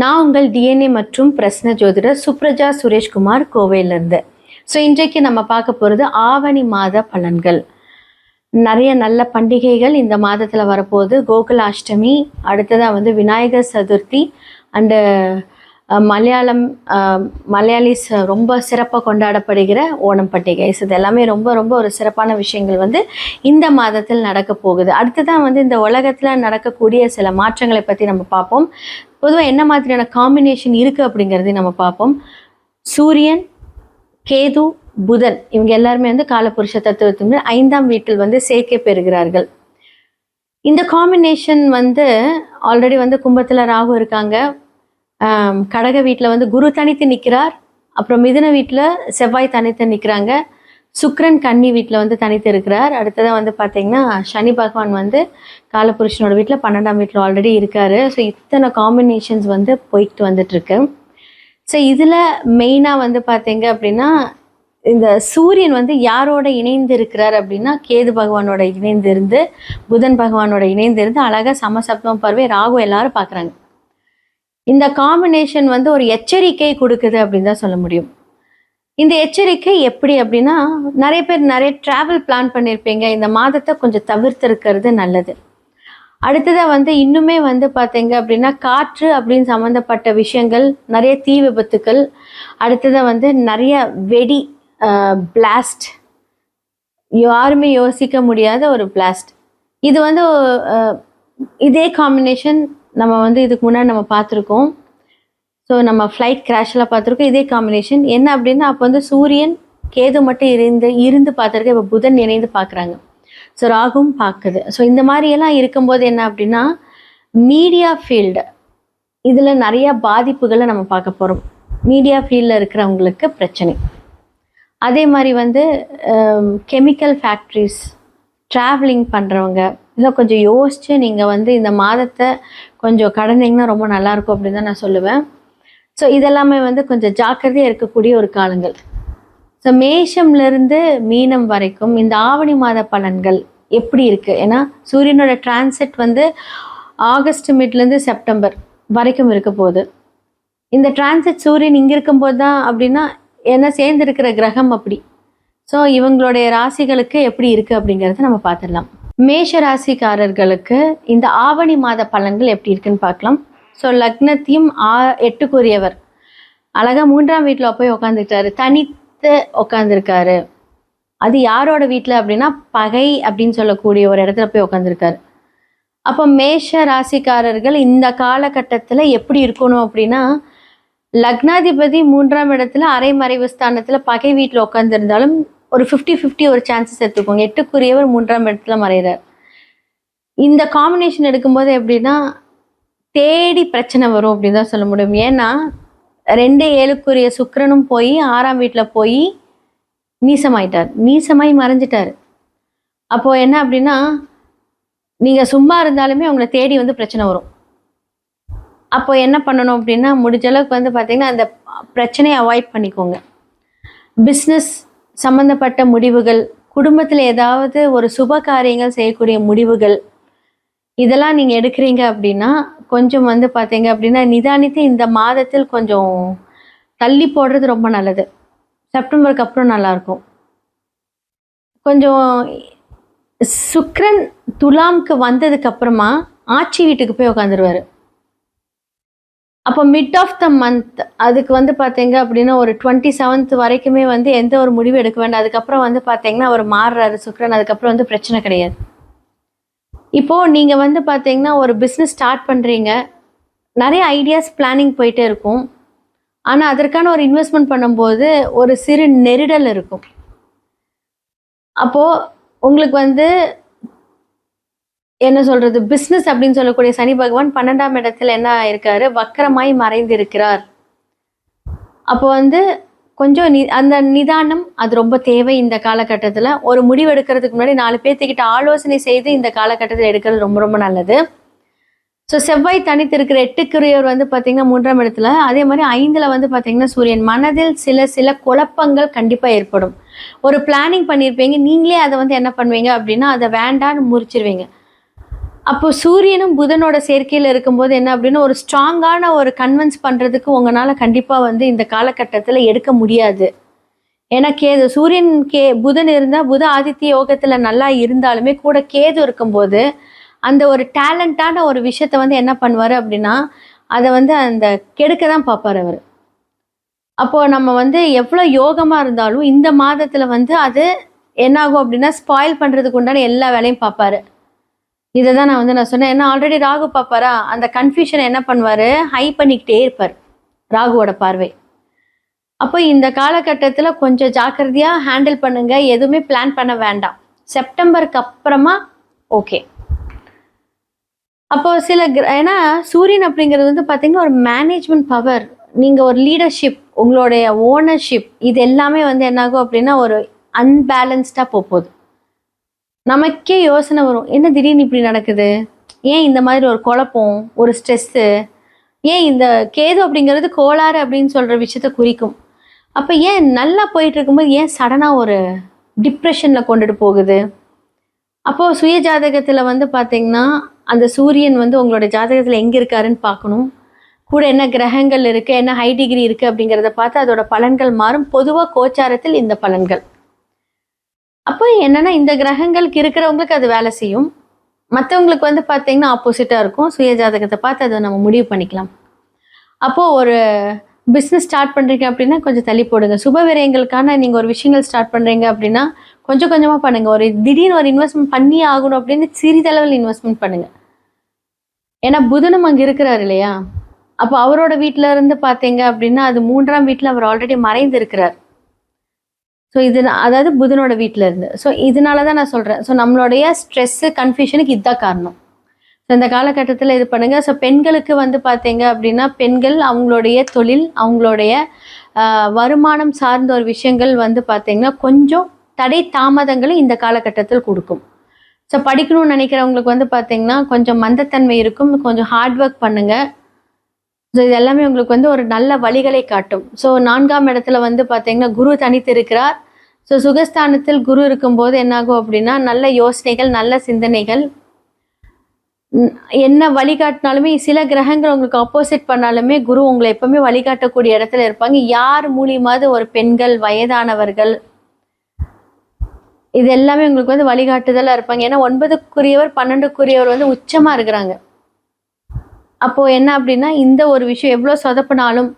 நான் உங்கள் டிஎன்ஏ மற்றும் பிரஸ்ன ஜோதிடர் சுப்ரஜா சுரேஷ்குமார் கோவையிலிருந்து. இன்றைக்கு நம்ம பார்க்க போகிறது ஆவணி மாத பலன்கள். நிறைய நல்ல பண்டிகைகள் இந்த மாதத்தில் வரப்போகுது. கோகுலாஷ்டமி, அடுத்ததாக விநாயகர் சதுர்த்தி அண்டு மலையாளிஸ் ரொம்ப சிறப்பாக கொண்டாடப்படுகிற ஓணம் பண்டிகை. இது எல்லாமே ரொம்ப ரொம்ப ஒரு சிறப்பான விஷயங்கள் இந்த மாதத்தில் நடக்க போகுது. அடுத்ததான் இந்த உலகத்தில் நடக்கக்கூடிய சில மாற்றங்களை பற்றி நம்ம பார்ப்போம். பொதுவாக என்ன மாதிரியான காம்பினேஷன் இருக்குது அப்படிங்கிறதையும் நம்ம பார்ப்போம். சூரியன், கேது, புதன் இவங்க எல்லாருமே காலபுருஷ தத்துவத்தின் 5ஆம் வீட்டில் சேர்க்கை பெறுகிறார்கள். இந்த காம்பினேஷன் ஆல்ரெடி கும்பத்தில் ராகு இருக்காங்க, கடக வீட்டில் குரு தனித்து நிற்கிறார், அப்புறம் மிதுன வீட்டில் செவ்வாய் தனித்து நிற்கிறாங்க, சுக்கிரன் கன்னி வீட்டில் தனித்து இருக்கிறார். அடுத்ததாக பார்த்தீங்கன்னா சனி பகவான் காலபுருஷனோட வீட்டில் 12ஆம் வீட்டில் ஆல்ரெடி இருக்கார். இத்தனை காம்பினேஷன்ஸ் போய்கிட்டு வந்துட்டுருக்கு. இதில் மெயினாக பார்த்தீங்க அப்படின்னா இந்த சூரியன் யாரோட இணைந்து இருக்கிறார் அப்படின்னா கேது பகவானோட இணைந்திருந்து, புதன் பகவானோட இணைந்திருந்து அழகாக சமசப்தம் பார்வை ராகு எல்லாரும் பார்க்குறாங்க. இந்த காம்பினேஷன் ஒரு எச்சரிக்கை கொடுக்குது அப்படின்னு தான் சொல்ல முடியும். இந்த எச்சரிக்கை எப்படி அப்படின்னா, நிறைய பேர் நிறைய ட்ராவல் பிளான் பண்ணியிருப்பீங்க. இந்த மாதத்தை கொஞ்சம் தவிர்த்திருக்கிறது நல்லது. அடுத்ததாக இன்னுமே பார்த்தீங்க அப்படின்னா காற்று அப்படின்னு சம்மந்தப்பட்ட விஷயங்கள், நிறைய தீ விபத்துக்கள், அடுத்ததாக நிறைய வெடி பிளாஸ்ட், யாருமே யோசிக்க முடியாத ஒரு பிளாஸ்ட். இது இதே காம்பினேஷன் நம்ம இதுக்கு முன்னாடி நம்ம பார்த்துருக்கோம். நம்ம ஃப்ளைட் கிராஷெலாம் பார்த்துருக்கோம். இதே காம்பினேஷன் என்ன அப்படின்னா, அப்போ சூரியன் கேது மட்டும் இருந்து பார்த்துருக்க, இப்போ புதன் இணைந்து பார்க்குறாங்க. ராகும் பார்க்குது. இந்த மாதிரியெல்லாம் இருக்கும்போது என்ன அப்படின்னா, மீடியா ஃபீல்டு இதில் நிறையா பாதிப்புகளை நம்ம பார்க்க போகிறோம். மீடியா ஃபீல்டில் இருக்கிறவங்களுக்கு பிரச்சனை. அதே மாதிரி கெமிக்கல் ஃபேக்ட்ரிஸ், ட்ராவலிங் பண்ணுறவங்க இதெல்லாம் கொஞ்சம் யோசித்து நீங்கள் இந்த மாதத்தை கொஞ்சம் கடந்தீங்கன்னா ரொம்ப நல்லாயிருக்கும் அப்படின்னு தான் நான் சொல்லுவேன். இதெல்லாமே கொஞ்சம் ஜாக்கிரதையாக இருக்கக்கூடிய ஒரு காலங்கள். மேஷம்லேருந்து மீனம் வரைக்கும் இந்த ஆவணி மாத பலன்கள் எப்படி இருக்குது? ஏன்னா சூரியனோட டிரான்சிட் ஆகஸ்ட் மிட்லேருந்து செப்டம்பர் வரைக்கும் இருக்க போகுது. இந்த டிரான்சிட் சூரியன் இங்கே இருக்கும்போது தான் அப்படின்னா ஏன்னா சேர்ந்துருக்கிற கிரகம் அப்படி. இவங்களுடைய ராசிகளுக்கு எப்படி இருக்குது அப்படிங்கிறத நம்ம பார்த்துடலாம். மேஷ ராசிக்காரர்களுக்கு இந்த ஆவணி மாத பலன்கள் எப்படி இருக்குன்னு பார்க்கலாம். லக்னத்தையும் 8க்குரியவர் அழகாக 3ஆம் வீட்டில் போய் உக்காந்துக்கிட்டாரு, தனித்து உக்காந்துருக்காரு. அது யாரோட வீட்டில் அப்படின்னா பகை அப்படின்னு சொல்லக்கூடிய ஒரு இடத்துல போய் உக்காந்துருக்காரு. அப்போ மேஷ ராசிக்காரர்கள் இந்த காலகட்டத்தில் எப்படி இருக்கணும் அப்படின்னா, லக்னாதிபதி 3ஆம் இடத்துல அரைமறைவு ஸ்தானத்தில் பகை வீட்டில் உட்காந்துருந்தாலும் ஒரு 50-50 ஒரு சான்சஸ் எடுத்துக்கோங்க. 8க்குரியவர் 3ஆம் இடத்துல மறைகிறார். இந்த காம்பினேஷன் எடுக்கும்போது எப்படின்னா தேடி பிரச்சனை வரும் அப்படின்னு தான் சொல்ல முடியும். ஏன்னா 2-7க்குரிய சுக்கிரனும் போய் 6ஆம் வீட்டில் போய் நீசமாய் மறைஞ்சிட்டார். அப்போது என்ன அப்படின்னா, நீங்கள் சும்மா இருந்தாலுமே உங்களை தேடி பிரச்சனை வரும். அப்போ என்ன பண்ணணும் அப்படின்னா, முடிஞ்ச அளவுக்கு பார்த்தீங்கன்னா அந்த பிரச்சனையை அவாய்ட் பண்ணிக்கோங்க. பிஸ்னஸ் சம்மந்தப்பட்ட முடிவுகள், குடும்பத்தில் ஏதாவது ஒரு சுப காரியங்கள் செய்யக்கூடிய முடிவுகள், இதெல்லாம் நீங்கள் எடுக்கிறீங்க அப்படின்னா கொஞ்சம் பார்த்தீங்க அப்படின்னா நிதானித்து இந்த மாதத்தில் கொஞ்சம் தள்ளி போடுறது ரொம்ப நல்லது. செப்டம்பருக்கு அப்புறம் நல்லாயிருக்கும். கொஞ்சம் சுக்கிரன் துலாம்க்கு வந்ததுக்கப்புறமா ஆட்சி வீட்டுக்கு போய் உட்காந்துருவார். அப்போ மிட் ஆஃப் த மந்த் அதுக்கு பார்த்தீங்க அப்படின்னா ஒரு 27th வரைக்குமே எந்த ஒரு முடிவு எடுக்க வேண்டாம். அதுக்கப்புறம் பார்த்தீங்கன்னா அவர் மாறுறாரு சுக்கிரன். அதுக்கப்புறம் பிரச்சனை கிடையாது. இப்போது நீங்கள் பார்த்தீங்கன்னா ஒரு பிஸ்னஸ் ஸ்டார்ட் பண்ணுறீங்க, நிறைய ஐடியாஸ் பிளானிங் போயிட்டே இருக்கும். ஆனால் அதற்கான ஒரு இன்வெஸ்ட்மெண்ட் பண்ணும்போது ஒரு சிறு நெருடல் இருக்கும். அப்போது உங்களுக்கு என்ன சொல்கிறது, பிஸ்னஸ் அப்படின்னு சொல்லக்கூடிய சனி பகவான் 12ஆம் இடத்துல என்ன இருக்காரு, வக்கரமாய் மறைந்து இருக்கிறார். அப்போ கொஞ்சம் அந்த நிதானம் அது ரொம்ப தேவை இந்த காலகட்டத்தில். ஒரு முடிவு எடுக்கிறதுக்கு முன்னாடி 4 பேர்த்துக்கிட்ட ஆலோசனை செய்து இந்த காலகட்டத்தில் எடுக்கிறது ரொம்ப ரொம்ப நல்லது. செவ்வாய் தனித்து இருக்கிற 8க்குரியவர் பார்த்தீங்கன்னா 3ஆம் இடத்துல, அதே மாதிரி 5ல் பார்த்தீங்கன்னா சூரியன். மனதில் சில குழப்பங்கள் கண்டிப்பாக ஏற்படும். ஒரு பிளானிங் பண்ணியிருப்பீங்க, நீங்களே அதை என்ன பண்ணுவீங்க அப்படின்னா அதை வேண்டான்னு முறிச்சிருவீங்க. அப்போ சூரியனும் புதனோட சேர்க்கையில் இருக்கும்போது என்ன அப்படின்னா ஒரு ஸ்ட்ராங்கான ஒரு கன்வின்ஸ் பண்ணுறதுக்கு உங்களால் கண்டிப்பாக வந்து இந்த காலகட்டத்தில் எடுக்க முடியாது. ஏன்னா கேது சூரியன் புதன் இருந்தால் புத ஆதித்ய யோகத்தில் நல்லா இருந்தாலுமே கூட கேது இருக்கும்போது அந்த ஒரு டேலண்டான ஒரு விஷயத்த வந்து என்ன பண்ணுவார் அப்படின்னா அதை வந்து அந்த கெடுக்க தான் பார்ப்பார் அவர். அப்போது நம்ம வந்து எவ்வளோ யோகமாக இருந்தாலும் இந்த மாதத்தில் வந்து அது என்னாகும் அப்படின்னா ஸ்பாயில் பண்ணுறதுக்கு உண்டான எல்லா வேலையும் பார்ப்பாரு. இதை தான் நான் சொன்னேன். ஏன்னா ஆல்ரெடி ராகு பார்ப்பாரா, அந்த கன்ஃபியூஷனை என்ன பண்ணுவார், ஹை பண்ணிக்கிட்டே இருப்பார் ராகுவோட பார்வை. அப்போ இந்த காலகட்டத்தில் கொஞ்சம் ஜாக்கிரதையாக ஹேண்டில் பண்ணுங்க. எதுவுமே பிளான் பண்ண வேண்டாம். செப்டம்பருக்கு அப்புறமா ஓகே. அப்போ ஏன்னா சூரியன் அப்படிங்கிறது வந்து பார்த்தீங்கன்னா ஒரு மேனேஜ்மெண்ட் பவர், நீங்கள் ஒரு லீடர்ஷிப், உங்களுடைய ஓனர்ஷிப், இது எல்லாமே வந்து என்னாகும் அப்படின்னா ஒரு அன்பேலன்ஸ்டாக போகுது. நமக்கே யோசனை வரும், என்ன திடீர்னு இப்படி நடக்குது, ஏன் இந்த மாதிரி ஒரு குழப்பம், ஒரு ஸ்ட்ரெஸ்ஸு, ஏன் இந்த கேது அப்படிங்கிறது கோளாறு அப்படின்னு சொல்கிற விஷயத்த குறிக்கும். அப்போ ஏன் நல்லா போயிட்டு இருக்கும்போது ஏன் சடனாக ஒரு டிப்ரெஷனில் கொண்டுட்டு போகுது. அப்போது சுய ஜாதகத்தில் வந்து பார்த்திங்கன்னா அந்த சூரியன் வந்து உங்களோட ஜாதகத்தில் எங்கே இருக்காருன்னு பார்க்கணும். கூட என்ன கிரகங்கள் இருக்குது, என்ன ஹை டிகிரி இருக்குது அப்படிங்கிறத பார்த்து அதோட பலன்கள் மாறும். பொதுவாக கோச்சாரத்தில் இந்த பலன்கள். அப்போ என்னன்னா இந்த கிரகங்களுக்கு இருக்கிறவங்களுக்கு அது வேலை செய்யும், மற்றவங்களுக்கு வந்து பார்த்தீங்கன்னா ஆப்போசிட்டாக இருக்கும். சுய ஜாதகத்தை பார்த்து அதை நம்ம முடிவு பண்ணிக்கலாம். அப்போது ஒரு பிஸ்னஸ் ஸ்டார்ட் பண்ணுறீங்க அப்படின்னா கொஞ்சம் தள்ளி போடுங்க. சுப விரயங்களுக்கான நீங்கள் ஒரு விஷயங்கள் ஸ்டார்ட் பண்ணுறீங்க அப்படின்னா கொஞ்சம் கொஞ்சமாக பண்ணுங்கள். ஒரு திடீர்னு ஒரு இன்வெஸ்ட்மெண்ட் பண்ணி ஆகணும் அப்படின்னு சிறிதளவில் இன்வெஸ்ட்மெண்ட் பண்ணுங்கள். ஏன்னா புதனும் அங்கே இருக்கிறார் இல்லையா, அப்போ அவரோட வீட்டில் இருந்து பார்த்தீங்க அப்படின்னா அது 3ஆம் வீட்டில் அவர் ஆல்ரெடி மறைந்து இருக்கிறார். ஸோ இது அதாவது புதனோட வீட்டில் இருந்து. ஸோ இதனால தான் நான் சொல்கிறேன். ஸோ நம்மளுடைய ஸ்ட்ரெஸ்ஸு கன்ஃபியூஷனுக்கு இதுதான் காரணம். ஸோ இந்த காலகட்டத்தில் இது பண்ணுங்கள். ஸோ பெண்களுக்கு வந்து பார்த்தீங்க அப்படின்னா பெண்கள் அவங்களுடைய தொழில், அவங்களுடைய வருமானம் சார்ந்த ஒரு விஷயங்கள் வந்து பார்த்தீங்கன்னா கொஞ்சம் தடை தாமதங்களும் இந்த காலகட்டத்தில் கொடுக்கும். ஸோ படிக்கணும்னு நினைக்கிறவங்களுக்கு வந்து பார்த்தீங்கன்னா கொஞ்சம் மந்தத்தன்மை இருக்கும், கொஞ்சம் ஹார்ட் ஒர்க் பண்ணுங்கள். ஸோ இது எல்லாமே உங்களுக்கு வந்து ஒரு நல்ல வழிகளை காட்டும். ஸோ 4ஆம் இடத்துல வந்து பார்த்தீங்கன்னா குரு தனித்து இருக்கிறார். ஸோ சுகஸ்தானத்தில் குரு இருக்கும்போது என்னாகும் அப்படின்னா நல்ல யோசனைகள், நல்ல சிந்தனைகள், என்ன வழிகாட்டினாலுமே சில கிரகங்கள் உங்களுக்கு ஆப்போசிட் பண்ணாலுமே குரு உங்களை எப்பவுமே வழிகாட்டக்கூடிய இடத்துல இருப்பாங்க. யார் மூலியமாவது ஒரு பெண்கள், வயதானவர்கள், இது எல்லாமே உங்களுக்கு வந்து வழிகாட்டுதலாக இருப்பாங்க. ஏன்னா 9க்குரியவர் 12க்குரியவர் வந்து உச்சமாக இருக்கிறாங்க. அப்போது என்ன அப்படின்னா இந்த ஒரு விஷயம் எவ்வளோ சொதப்பினாலும்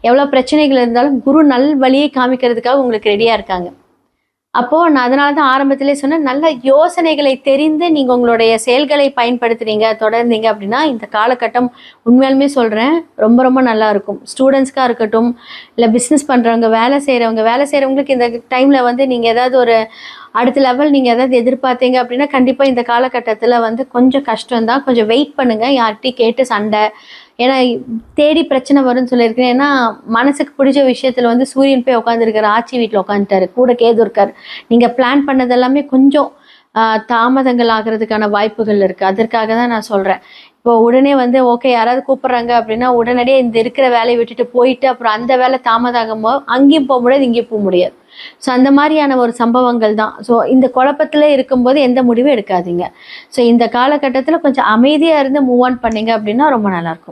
எவ்வளோ பிரச்சனைகள் இருந்தாலும் குரு நல் வழியை காமிக்கிறதுக்காக உங்களுக்கு ரெடியாக இருக்காங்க. அப்போது நான் அதனால தான் ஆரம்பத்திலே சொன்னேன், நல்ல யோசனைகளை தெரிந்து நீங்கள் உங்களுடைய செயல்களை பயன்படுத்துறீங்க, தொடர்ந்தீங்க அப்படின்னா இந்த காலகட்டம் உண்மையாலுமே சொல்கிறேன் ரொம்ப ரொம்ப நல்லாயிருக்கும். ஸ்டூடெண்ட்ஸ்க்காக இருக்கட்டும், இல்லை பிஸ்னஸ் பண்ணுறவங்க, வேலை செய்கிறவங்களுக்கு இந்த டைமில் வந்து நீங்கள் ஏதாவது ஒரு அடுத்த லெவல் நீங்கள் எதாவது எதிர்பார்த்தீங்க அப்படின்னா கண்டிப்பாக இந்த காலகட்டத்தில் வந்து கொஞ்சம் கஷ்டம்தான். கொஞ்சம் வெயிட் பண்ணுங்கள், யார்கிட்டையும் கேட்டு சண்டை, ஏன்னா தேடி பிரச்சனை வரும்னு சொல்லியிருக்கேன். ஏன்னா மனசுக்கு பிடிச்ச விஷயத்தில் வந்து சூரியன் போய் உட்காந்துருக்காரு, ஆட்சி வீட்டில் உட்காந்துட்டாரு, கூட கேது இருக்கார். நீங்கள் பிளான் பண்ணது எல்லாமே கொஞ்சம் தாமதங்கள் ஆகிறதுக்கான வாய்ப்புகள் இருக்குது. அதற்காக தான் நான் சொல்கிறேன். இப்போ உடனே வந்து ஓகே யாராவது கூப்பிட்றாங்க அப்படின்னா உடனடியே இந்த இருக்கிற வேலையை விட்டுட்டு போயிட்டு அப்புறம் அந்த வேலை தாமதாகும்போது அங்கேயும் போக முடியாது, இங்கேயும் போக முடியாது. ஸோ அந்த மாதிரியான ஒரு சம்பவங்கள் தான். ஸோ இந்த குழப்பத்தில் இருக்கும்போது எந்த முடிவும் எடுக்காதீங்க. ஸோ இந்த காலகட்டத்தில் கொஞ்சம் அமைதியாக இருந்து மூவ் ஆன் பண்ணிங்க அப்படின்னா ரொம்ப நல்லாயிருக்கும்.